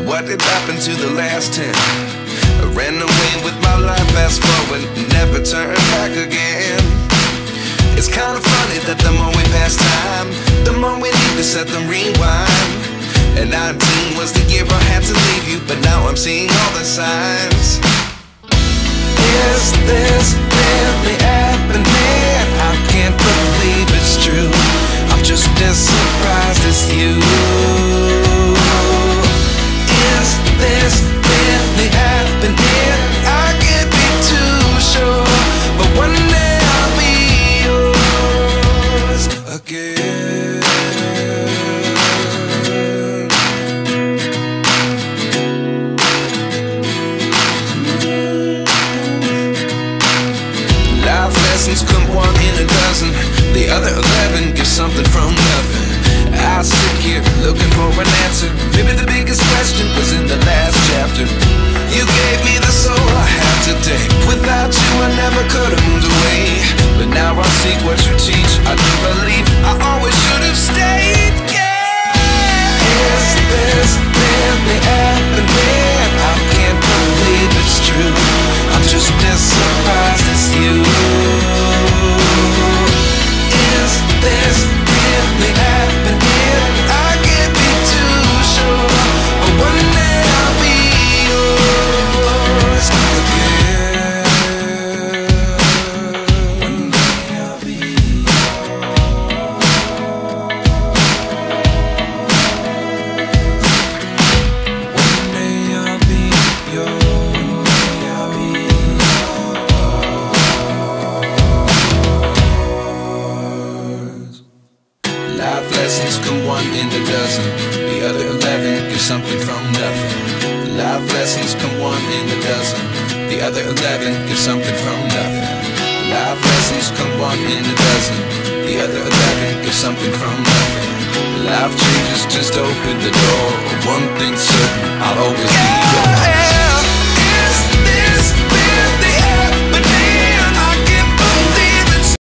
what did happen to the last 10? I ran away with my life, fast forward, never turn back again. It's kind of funny that the more we pass time, the more we need to set the rewind. And 19 was the year I had to leave you, but now I'm seeing all the signs. Is this really happening? I can't believe it's true. I'm just as surprised as you. Is this really happening? I can't be too sure, but one day I'll be yours again. Life lessons come one in a dozen, the other 11 get something from nothing. I sit here looking for an answer. Maybe the biggest question was in the last chapter. You gave me the soul I have today. Without you I never could have moved away. But now I see what you teach. I do believe I always should have stayed. Yeah. Is this really happening? I can't believe it's true. I'm just as surprised as you. Is this really happening? I can't be too sure, but one day I'll be yours again. One day I'll be yours. One day I'll be yours. I'll be yours. Life lessons come one in a dozen, the other 11 get something from nothing. Life lessons come one in a dozen, the other 11 get something from nothing. Life lessons come one in a dozen, the other 11 get something from nothing. Life changes just open the door. One thing's certain, I'll always be yours.